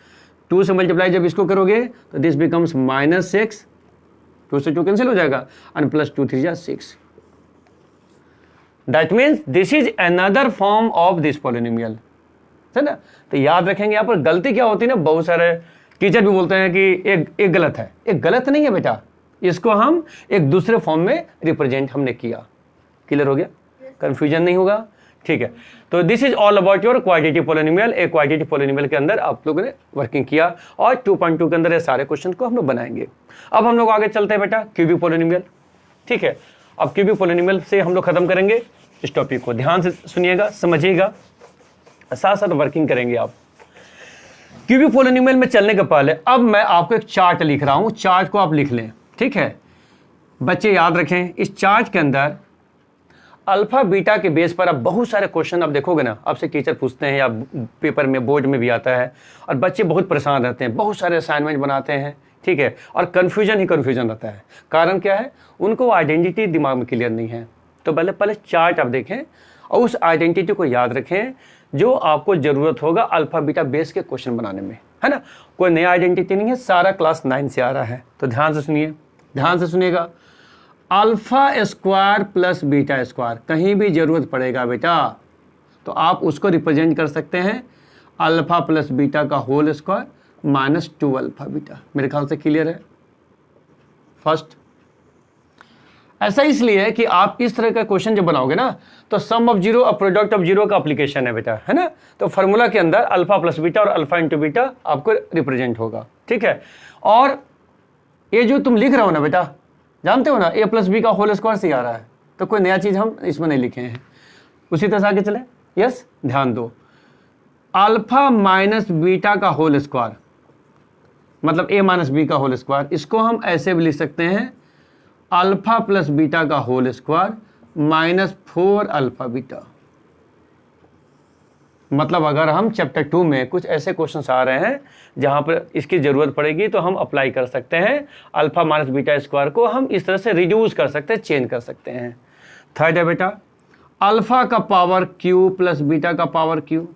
2 से मल्टीप्लाई जब इसको करोगे तो दिस बिकम्स -6, 2 से 2 कैंसिल हो जाएगा and plus 2 3 6। That means this is another form of this polynomial, है ना। तो याद रखेंगे यहाँ पर गलती क्या होती है ना, बहुत सारे टीचर भी बोलते हैं कि एक गलत है। एक गलत नहीं है बेटा, इसको हम एक दूसरे फॉर्म में रिप्रेजेंट हमने किया। क्लियर हो गया, कंफ्यूजन नहीं होगा, ठीक है। तो this is all about your quadratic polynomial. एक क्वाड्रेटिक पॉलिनोमियल के अंदर आप लोगों ने वर्किंग किया और 2.2 के अंदर ये सारे क्वेश्चन को हम लोग बनाएंगे। अब हम लोग आगे चलते हैं बेटा क्यूबिक पॉलिनोमियल, ठीक है। अब क्यूबिक पॉलिनोमियल से हम लोग खत्म करेंगे इस टॉपिक को। ध्यान से सुनिएगा, समझिएगा, साथ साथ वर्किंग करेंगे आप। क्यूबिक पॉलिनोमियल में चलने के पहले अब मैं आपको एक चार्ट लिख रहा हूं, चार्ट को आप लिख लें, ठीक है। बच्चे याद रखें, इस चार्ट के अंदर अल्फा बीटा के बेस पर अब बहुत सारे क्वेश्चन आप देखोगे ना, आपसे टीचर पूछते हैं या पेपर में बोर्ड में भी आता है और बच्चे बहुत परेशान रहते हैं, बहुत सारे असाइनमेंट बनाते हैं, ठीक है, और कन्फ्यूजन ही कन्फ्यूजन रहता है। कारण क्या है, उनको आइडेंटिटी दिमाग में क्लियर नहीं है। तो पहले चार्ट आप देखें और उस आइडेंटिटी को याद रखें जो आपको जरूरत होगा अल्फा बीटा बेस के क्वेश्चन बनाने में, है ना। कोई नया आइडेंटिटी नहीं है, सारा क्लास 9 से आ रहा है। तो ध्यान से सुनिए, ध्यान से सुनिएगा। Alpha square plus beta square, कहीं भी जरूरत पड़ेगा बेटा तो आप उसको रिप्रेजेंट कर सकते हैं अल्फा प्लस बीटा का whole square minus 2 alpha beta. मेरे ख्याल से क्लियर है। फर्स्ट, ऐसा इसलिए है कि आप इस तरह का क्वेश्चन जब बनाओगे ना तो सम ऑफ जीरो और प्रोडक्ट ऑफ जीरो का एप्लीकेशन है बेटा, है ना। तो फार्मूला के अंदर अल्फा प्लस बीटा और अल्फा इंटू बीटा आपको रिप्रेजेंट होगा, ठीक है। और ये जो तुम लिख रहे हो ना बेटा, जानते हो ना ए प्लस बी का होल स्क्वायर से आ रहा है, तो कोई नया चीज हम इसमें नहीं लिखे हैं। उसी तरह से आगे चले, यस ध्यान दो। अल्फा माइनस बीटा का होल स्क्वायर मतलब ए माइनस बी का होल स्क्वायर, इसको हम ऐसे भी लिख सकते हैं अल्फा प्लस बीटा का whole square minus 4 alpha beta. मतलब अगर हम चैप्टर 2 में कुछ ऐसे क्वेश्चंस आ रहे हैं जहां पर इसकी जरूरत पड़ेगी तो हम अप्लाई कर सकते हैं अल्फा माइनस बीटा स्क्वायर को हम इस तरह से रिड्यूस कर सकते हैं, चेंज कर सकते हैं। थर्ड है बेटा अल्फा का पावर क्यू प्लस बीटा का power cube,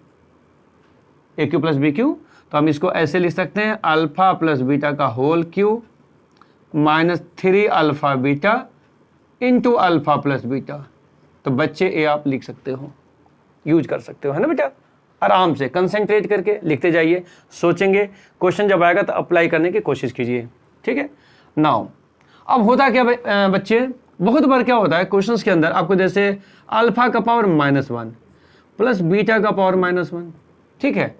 A cube plus B cube, तो हम इसको ऐसे लिख सकते हैं अल्फा प्लस बीटा का whole cube minus 3 alpha beta into alpha plus beta. तो बच्चे ए आप लिख सकते हो, यूज कर सकते हो, है ना बेटा। आराम से कंसंट्रेट करके लिखते जाइए, सोचेंगे, क्वेश्चन जब आएगा तो अप्लाई करने की कोशिश कीजिए, ठीक है। नाउ अब होता क्या बच्चे, बहुत बार क्या होता है क्वेश्चंस के अंदर आपको जैसे अल्फा का पावर -1 प्लस बीटा का पावर -1, ठीक है।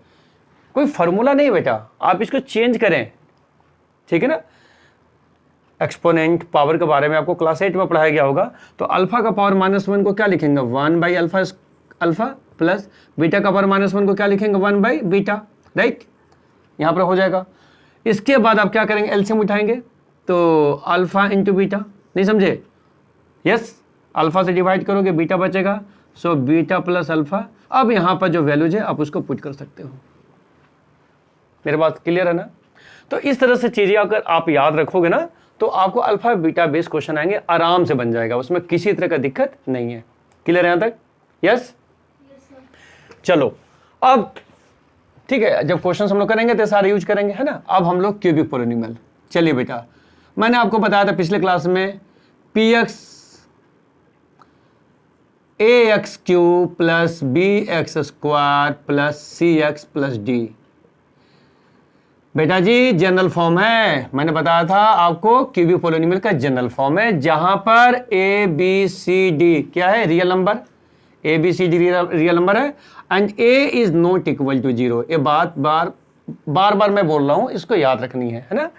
कोई फॉर्मूला नहीं बेटा, आप इसको चेंज करें, ठीक है ना। एक्सपोनेंट पावर के बारे में आपको क्लास 8 में पढ़ाया गया होगा। तो अल्फा का पावर -1 को क्या लिखेंगे 1/अल्फा अल्फा प्लस बीटा का पावर -1 को क्या लिखेंगे 1/बीटा, राइट। यहाँ पर हो जाएगा। इसके बाद आप क्या करेंगे, एलसीएम उठाएंगे तो अल्फा इंटू बीटा, नहीं समझे, यस। अल्फा से डिवाइड करोगे बीटा बचेगा, सो बीटा प्लस अल्फा। अब यहाँ पर जो वैल्यूज है आप उसको पुट कर सकते हो। मेरे बात क्लियर है ना। तो इस तरह से चीजें अगर आप याद रखोगे ना तो आपको अल्फा बीटा बेस क्वेश्चन आएंगे, आराम से बन जाएगा, उसमें किसी तरह का दिक्कत नहीं है। क्लियर है यहाँ तक, यस। चलो अब ठीक है, जब क्वेश्चन हम लोग करेंगे तो सारे यूज करेंगे, है ना। अब हम लोग क्यूबिक पॉलिनोमियल, चलिए बेटा मैंने आपको बताया था पिछले क्लास में p x a x cube plus b x square plus c x plus d. बेटा जी जनरल फॉर्म है, मैंने बताया था आपको क्यूबिक पॉलिनोमियल का जनरल फॉर्म है जहां पर ए बी सी डी क्या है, real number, a b c d real number है and a is not equal to 0। ये बात बार बार मैं बोल रहा हूं, इसको याद रखनी है ना।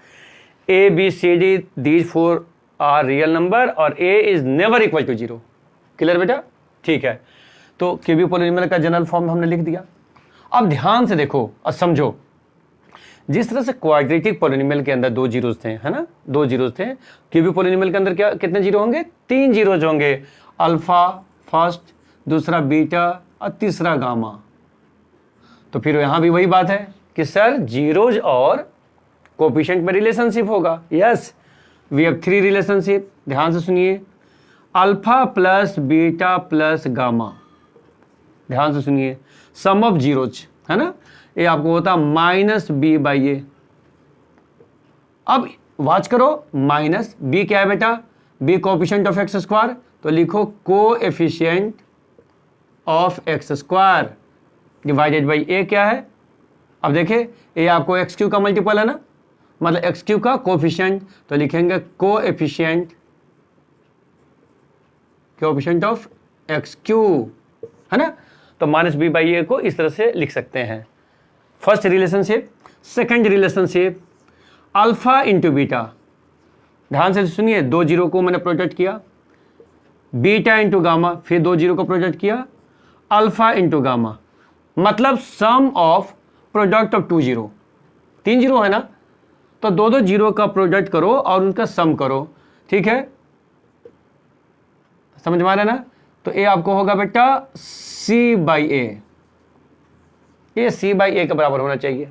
A b c d these 4 are real number और a is never equal to 0। Clear बेटा, ठीक है। तो क्यूबिक पॉलिनोमियल का जनरल फॉर्म हमने लिख दिया। अब ध्यान से देखो और समझो, जिस तरह से क्वाड्रेटिक पॉलिनोमियल के अंदर 2 जीरोस थे, है ना, 2 जीरोस थे, क्यूबिक पॉलिनोमियल के अंदर क्या कितने जीरो होंगे, 3 जीरोस होंगे। अल्फा फर्स्ट, दूसरा बीटा और तीसरा गामा। तो फिर यहां भी वही बात है कि सर जीरोज और कोएफिशिएंट में रिलेशनशिप होगा। Yes, we have 3 relationship. ध्यान से सुनिए, alpha plus beta plus gamma. ध्यान से सुनिए, सम ऑफ जीरोज, है ना। ये आपको होता माइनस बी बाई ए। अब वाच करो, माइनस बी क्या है बेटा, b coefficient of x square, तो लिखो coefficient of x square divided by a क्या है। अब देखिए ये आपको एक्स क्यू का मल्टीपल है ना, मतलब एक्स क्यू का कोएफिशिएंट, तो लिखेंगे कोएफिशिएंट ऑफ एक्स क्यू, है ना। तो माइनस बी बाई ए को इस तरह से लिख सकते हैं, first relationship. Second relationship alpha into beta, ध्यान से सुनिए, 2 जीरो को मैंने प्रोजेक्ट किया, बीटा इंटू गामा, फिर 2 जीरो को प्रोजेक्ट किया, अल्फा इंटू गामा, मतलब sum of product of 2 zero, 3 zero है ना, तो 2 जीरो का प्रोडक्ट करो और उनका सम करो, ठीक है, समझ में आ रहा है ना। तो ए आपको होगा बेटा सी बाई ए, ये सी बाई ए के बराबर होना चाहिए।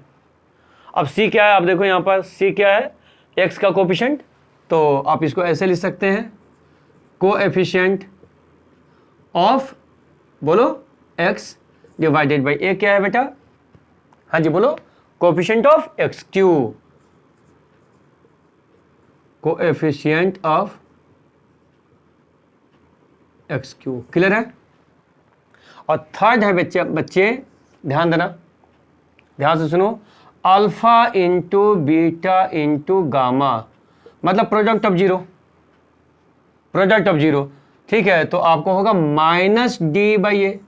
अब सी क्या है, आप देखो यहां पर सी क्या है, एक्स का कोएफिशिएंट, तो आप इसको ऐसे लिख सकते हैं, कोएफिशिएंट ऑफ बोलो एक्स डिवाइडेड बाई ए क्या है बेटा, हाँ जी बोलो, coefficient of x Q, coefficient of x Q, clear है। और थर्ड है बच्चे ध्यान देना, ध्यान से सुनो, alpha into beta into gamma, मतलब प्रोडक्ट ऑफ जीरो, ठीक है, तो आपको होगा minus D by A.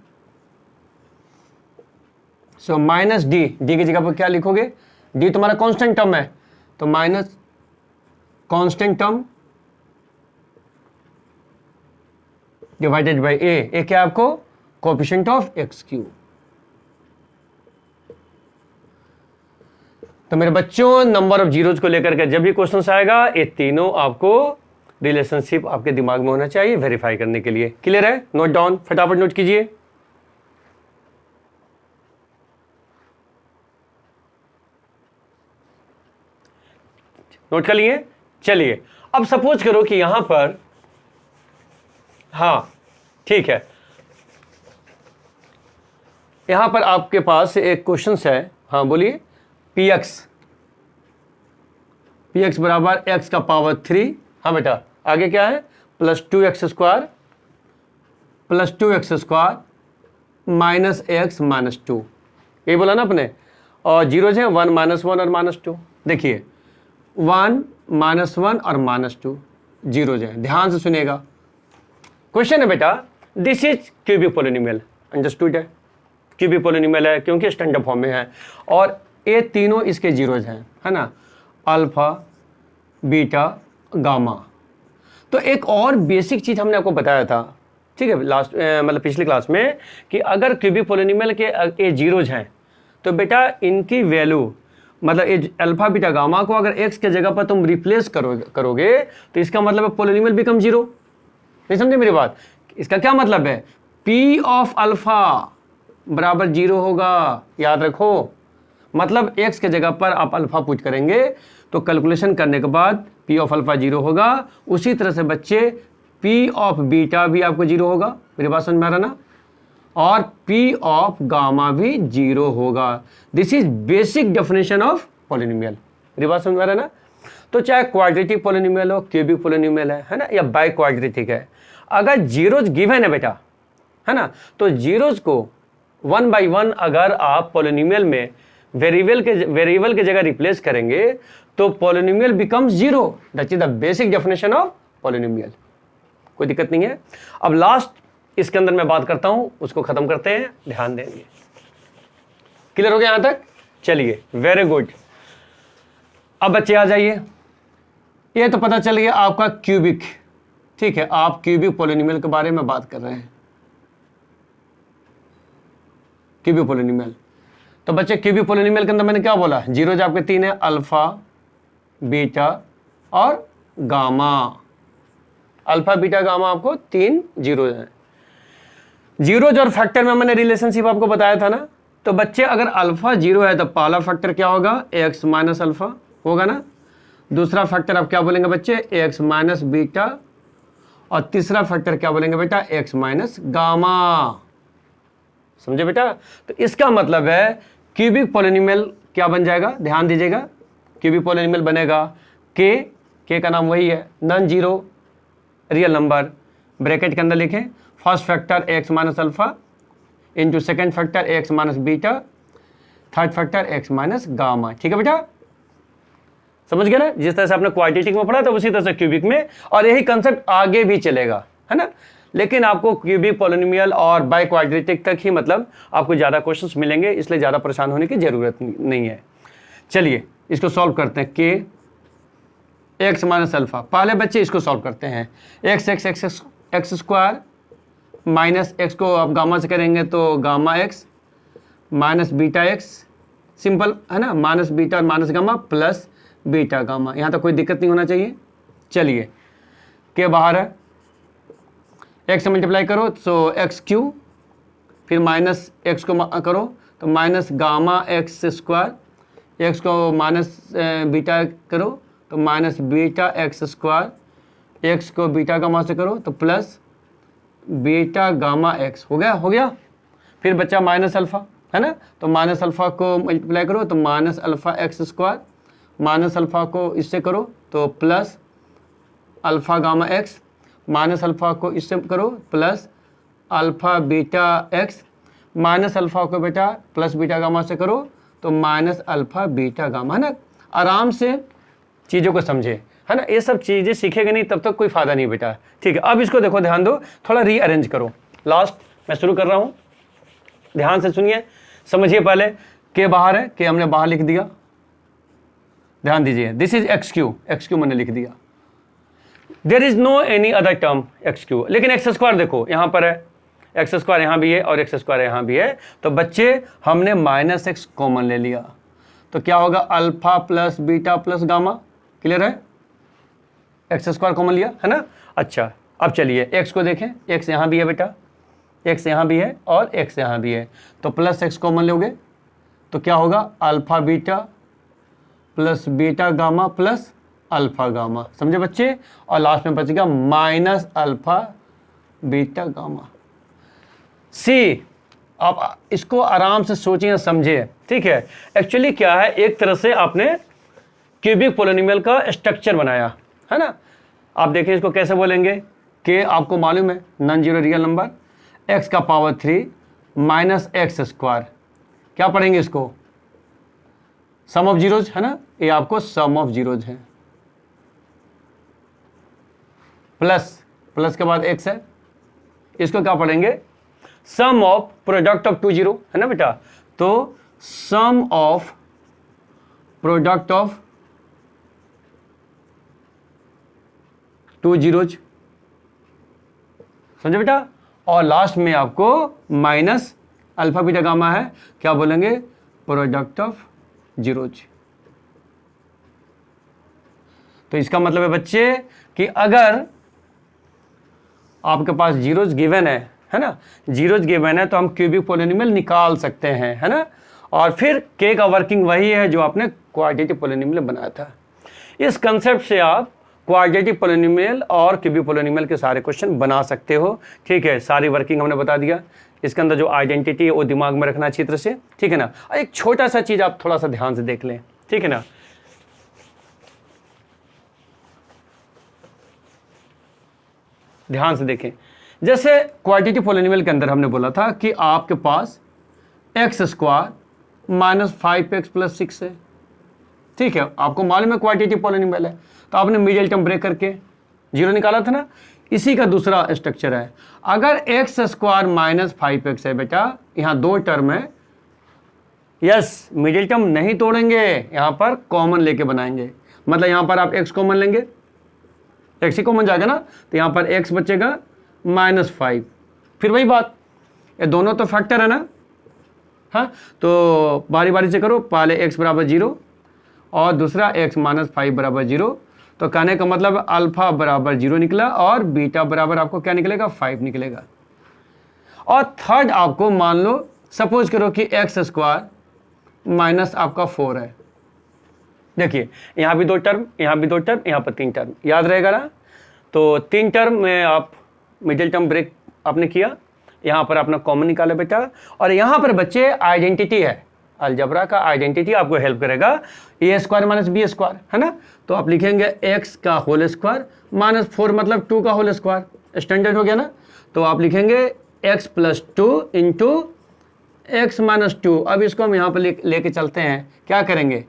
So minus D की जगह पर क्या लिखोगे, डी तुम्हारा कांस्टेंट टर्म है, तो minus constant term divided by a क्या आपको कोएफिशिएंट ऑफ एक्स क्यू। तो मेरे बच्चों, नंबर ऑफ जीरोज को लेकर के जब भी क्वेश्चन आएगा, ये तीनों आपको रिलेशनशिप आपके दिमाग में होना चाहिए वेरीफाई करने के लिए, क्लियर है। नोट डाउन, फटाफट नोट कीजिए। नोट कर लिए, चलिए अब सपोज करो कि यहां पर, हाँ ठीक है, यहां पर आपके पास एक क्वेश्चन है, हाँ बोलिए, पी एक्स बराबर एक्स का पावर 3, हाँ बेटा आगे क्या है, plus 2x square minus x minus 2, ये बोला ना अपने, और जीरोज हैं 1 -1 और -2। देखिए 1 -1 और -2 जीरोज हैं, ध्यान से सुनिएगा। क्वेश्चन है बेटा, this is cubic polynomial, understood है, क्यूबिक पोलिनोमियल है क्योंकि स्टैंडर्ड फॉर्म में है, और ये तीनों इसके जीरोज हैं, है ना, अल्फा बीटा गामा। तो एक और बेसिक चीज हमने आपको बताया था, ठीक है, लास्ट मतलब पिछली क्लास में, कि अगर क्यूबिक पोलिनोमियल के ये जीरोज हैं तो बेटा इनकी वैल्यू, मतलब ये अल्फा बीटा गामा को अगर एक्स के जगह पर तुम रिप्लेस करोगे तो इसका मतलब है पोलिनोमियल बिकम जीरो। नहीं समझे मेरी बात, इसका क्या मतलब है, पी ऑफ अल्फा बराबर जीरो होगा, याद रखो, मतलब एक्स के जगह पर आप अल्फा पुट करेंगे तो कैलकुलेशन करने के बाद पी ऑफ अल्फा जीरो होगा। उसी तरह से बच्चे पी ऑफ बीटा भी आपको जीरो होगा, मेरी बात समझ में आ रहा ना, और पी ऑफ गामा भी जीरो होगा। This is basic definition of polynomial, मेरी बात समझ में आ रहा ना। तो चाहे क्वाड्रेटिक पॉलिनोमियल हो, क्यूबिक पॉलिनोमियल है ना, या बाई क्वाड्रेटिक है, अगर जीरोज गिवन है बेटा, है ना, तो जीरोज को 1 by 1 अगर आप पॉलिनोमियल में वेरिएबल के जगह रिप्लेस करेंगे तो polynomial becomes zero. That is the basic definition of polynomial, कोई दिक्कत नहीं है। अब लास्ट इसके अंदर मैं बात करता हूं, उसको खत्म करते हैं, ध्यान देंगे। क्लियर हो गया यहां तक, चलिए वेरी गुड। अब बच्चे आ जाइए, ये तो पता चल गया आपका क्यूबिक, ठीक है, आप क्यूबिक पॉलिनोमियल के बारे में बात कर रहे हैं, क्यूबिक पॉलिनोमियल। तो बच्चे क्यूबिक पॉलिनोमियल के अंदर मैंने क्या बोला, जीरोज आपके 3 है, अल्फा बीटा और गामा, अल्फा बीटा गामा आपको 3 जीरोज हैं। जीरोज और फैक्टर में मैंने रिलेशनशिप आपको बताया था ना। तो बच्चे अगर अल्फा जीरो है तो पहला फैक्टर क्या होगा, एक्स माइनस अल्फा होगा ना, दूसरा फैक्टर आप क्या बोलेंगे बच्चे, एक्स माइनस बीटा, और तीसरा फैक्टर क्या बोलेंगे बेटा, एक्स माइनस गामा। समझे बेटा। तो इसका मतलब है क्यूबिक पोलिनोमियल क्या बन जाएगा, ध्यान दीजिएगा, क्यूबिक पोलिनोमियल बनेगा के का नाम वही है, non zero real number, bracket के अंदर लिखें first factor x minus alpha into second factor x minus beta, third factor x minus gamma. ठीक है बेटा, समझ गए ना, जिस तरह से आपने क्वाड्रेटिक में पढ़ा था उसी तरह से क्यूबिक में, और यही कंसेप्ट आगे भी चलेगा, है ना। लेकिन आपको क्यूबिक पोलिनोमियल और बाई क्वाड्रेटिक तक ही मतलब आपको ज़्यादा क्वेश्चंस मिलेंगे, इसलिए ज़्यादा परेशान होने की ज़रूरत नहीं है। चलिए इसको सॉल्व करते हैं, के एक्स माइनस अल्फा, पहले बच्चे इसको सॉल्व करते हैं, एक्स स्क्वायर माइनस एक्स को आप गामा से करेंगे तो gamma x minus beta x, simple है ना, माइनस बीटा और minus gamma plus beta gamma, यहाँ तक कोई दिक्कत नहीं होना चाहिए। चलिए के बाहर है, एक्स से मल्टीप्लाई करो तो एक्स क्यू, फिर माइनस एक्स को करो तो minus gamma x square, x को माइनस बीटा करो तो minus beta x square, x को बीटा गामा से करो तो प्लस बीटा गामा एक्स, हो गया। फिर बच्चा माइनस अल्फा, है ना, तो माइनस अल्फा को मल्टीप्लाई करो तो minus alpha x square, minus alpha को इससे करो तो plus alpha gamma x, minus alpha को इससे करो plus alpha beta x, minus alpha को बेटा प्लस बीटा गामा से करो तो माइनस अल्फा बीटा गामा, है ना। आराम से चीज़ों को समझे, है ना, ये सब चीज़ें सीखेंगे नहीं तब तक कोई फायदा नहीं बेटा। ठीक है, अब इसको देखो, ध्यान दो, थोड़ा रीअरेंज करो। लास्ट मैं शुरू कर रहा हूँ, ध्यान से सुनिए, समझिए। पहले के बाहर है, के हमने बाहर लिख दिया, ध्यान दीजिए, दिस इज एक्स क्यू मैंने लिख दिया, there is no any other term X cube, लेकिन एक्स स्क्वायर देखो यहाँ पर है, एक्स स्क्वायर यहाँ भी है और एक्स स्क्वायर यहाँ भी है, तो बच्चे हमने माइनस एक्स कॉमन ले लिया, तो क्या होगा alpha plus beta plus gamma, clear है, एक्स स्क्वायर कॉमन लिया, है ना। अच्छा, अब चलिए एक्स को देखें, एक्स यहाँ भी है बेटा, एक्स यहाँ भी है और एक्स यहाँ भी है, तो प्लस एक्स कॉमन लोगे तो क्या होगा alpha beta plus beta gamma plus alpha gamma, समझे बच्चे, और लास्ट में बचेगा माइनस अल्फा बीटा गामा। सी, आप इसको आराम से सोचिए समझिए, ठीक है। एक्चुअली क्या है, एक तरह से आपने क्यूबिक पोलिनोमियल का स्ट्रक्चर बनाया, है ना। आप देखिए इसको कैसे बोलेंगे, कि आपको मालूम है non zero real number, x का पावर 3 माइनस एक्स स्क्वायर, क्या पढ़ेंगे इसको, सम ऑफ जीरोज, है ना, ये आपको सम ऑफ जीरोज है, प्लस के बाद एक्स है, इसको क्या पढ़ेंगे, सम ऑफ प्रोडक्ट ऑफ 2 जीरो, है ना बेटा, तो सम ऑफ प्रोडक्ट ऑफ 2 जीरोज, समझे बेटा, और लास्ट में आपको माइनस अल्फा बीटा गामा है, क्या बोलेंगे, प्रोडक्ट ऑफ जीरोज। तो इसका मतलब है बच्चे कि अगर आपके पास जीरोज गिवन है ना, जीरोज गिवन है तो हम क्यूबिक पोलिनोमियल निकाल सकते हैं, है ना। और फिर के का वर्किंग वही है जो आपने क्वाड्रेटिक पोलिनोमियल बनाया था। इस कंसेप्ट से आप क्वाड्रेटिक पोलिनोमियल और क्यूबिक पोलिनोमियल के सारे क्वेश्चन बना सकते हो, ठीक है। सारी वर्किंग हमने बता दिया, इसके अंदर जो आइडेंटिटी है वो दिमाग में रखना अच्छी तरह से, ठीक है ना। एक छोटा सा चीज़ आप थोड़ा सा ध्यान से देख लें, ठीक है ना। ध्यान से देखें, जैसे क्वाड्रेटिक पोलिनोमियल के अंदर हमने बोला था कि आपके पास x square minus 5x plus 6 है, ठीक है। आपको मालूम है क्वाड्रेटिक पोलिनोमियल है, तो आपने मिडिल टर्म ब्रेक करके जीरो निकाला था ना, इसी का दूसरा स्ट्रक्चर है। अगर एक्स स्क्वायर माइनस 5x है बेटा, यहाँ 2 टर्म है, यस, मिडिल टर्म नहीं तोड़ेंगे, यहाँ पर कॉमन लेके बनाएंगे, मतलब यहाँ पर आप x कॉमन लेंगे, x ही कॉमन जाएगा ना, तो यहाँ पर x बचेगा -5, फिर वही बात, ये दोनों तो फैक्टर है ना, हाँ, तो बारी बारी से करो, पहले x बराबर 0 और दूसरा x -5 बराबर 0, तो कहने का मतलब अल्फा बराबर 0 निकला और बीटा बराबर आपको क्या निकलेगा, 5 निकलेगा। और थर्ड आपको मान लो, सपोज करो कि एक्स स्क्वायर माइनस आपका 4 है, देखिए यहाँ भी 2 टर्म, यहाँ भी 2 टर्म, यहाँ पर 3 टर्म, याद रहेगा ना। तो 3 टर्म में आप मिडिल टर्म ब्रेक आपने किया, यहाँ पर आपने कॉमन निकाला बेटा, और यहाँ पर बच्चे आइडेंटिटी है, अलजेब्रा का आइडेंटिटी आपको हेल्प करेगा। ए स्क्वायर माइनस बी स्क्वायर, है ना। तो आप लिखेंगे एक्स का होल स्क्वायर माइनस 4 मतलब 2 का होल स्क्वायर, स्टैंडर्ड हो गया ना। तो आप लिखेंगे x plus 2 into x minus 2। अब इसको हम यहाँ पर लेके चलते हैं, क्या करेंगे,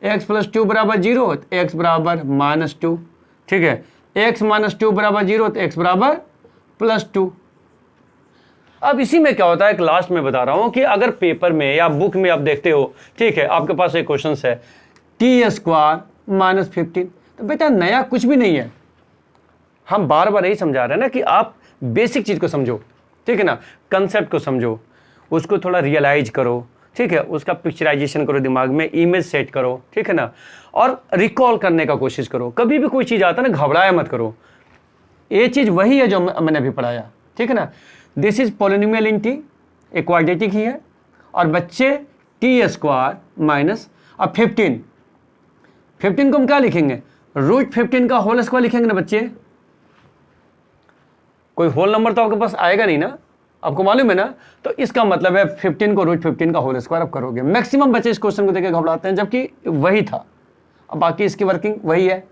एक्स प्लस 2 बराबर 0 तो एक्स बराबर माइनस 2, ठीक है। एक्स माइनस 2 बराबर 0 तो एक्स बराबर प्लस 2। अब इसी में क्या होता है, एक लास्ट में बता रहा हूं कि अगर पेपर में या बुक में आप देखते हो, ठीक है, आपके पास एक क्वेश्चन है टी स्क्वायर माइनस 15, तो बेटा नया कुछ भी नहीं है। हम बार बार यही समझा रहे हैं ना कि आप बेसिक चीज को समझो, ठीक है ना, कंसेप्ट को समझो, उसको थोड़ा रियलाइज करो, ठीक है, उसका पिक्चराइजेशन करो, दिमाग में इमेज सेट करो, ठीक है ना, और रिकॉल करने का कोशिश करो। कभी भी कोई चीज आता है ना, घबराया मत करो, ये चीज वही है जो मैंने अभी पढ़ाया, ठीक है ना। This is polynomial in T, एक क्वाड्रेटिक ही है, और बच्चे टी स्क्वायर माइनस अब 15 को हम क्या लिखेंगे, रूट 15 का होल स्क्वायर लिखेंगे ना बच्चे। कोई होल नंबर तो आपके पास आएगा नहीं ना, आपको मालूम है ना। तो इसका मतलब है 15 को रूट 15 का होल स्क्वायर आप करोगे। मैक्सिमम बच्चे इस क्वेश्चन को देख के घबराते हैं, जबकि वही था। अब बाकी इसकी वर्किंग वही है,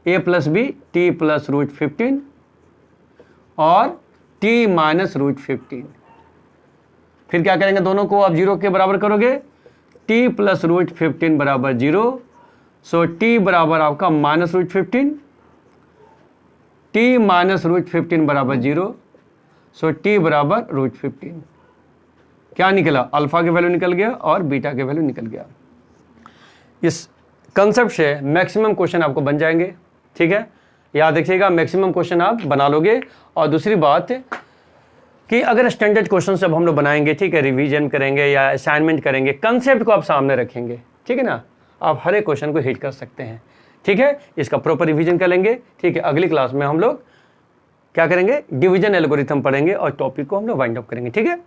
a plus B T plus root 15 और t माइनस रूट 15। फिर क्या करेंगे, दोनों को आप 0 के बराबर करोगे, t प्लस रूट 15 बराबर 0, सो t बराबर आपका minus root 15, t minus root 15 बराबर 0, सो t बराबर रूट 15। क्या निकला, अल्फा के वैल्यू निकल गया और बीटा के वैल्यू निकल गया। इस कंसेप्ट से मैक्सिमम क्वेश्चन आपको बन जाएंगे, ठीक है, याद रखिएगा, मैक्सिमम क्वेश्चन आप बना लोगे। और दूसरी बात कि अगर स्टैंडर्ड क्वेश्चन सब हम लोग बनाएंगे, ठीक है, रिवीजन करेंगे या असाइनमेंट करेंगे, कंसेप्ट को आप सामने रखेंगे, ठीक है ना, आप हर एक क्वेश्चन को हिट कर सकते हैं, ठीक है। इसका प्रॉपर रिवीजन करेंगे, ठीक है। अगली क्लास में हम लोग क्या करेंगे, डिवीजन एल्गोरिथम पढ़ेंगे और टॉपिक को हम लोग वाइंड अप करेंगे, ठीक है।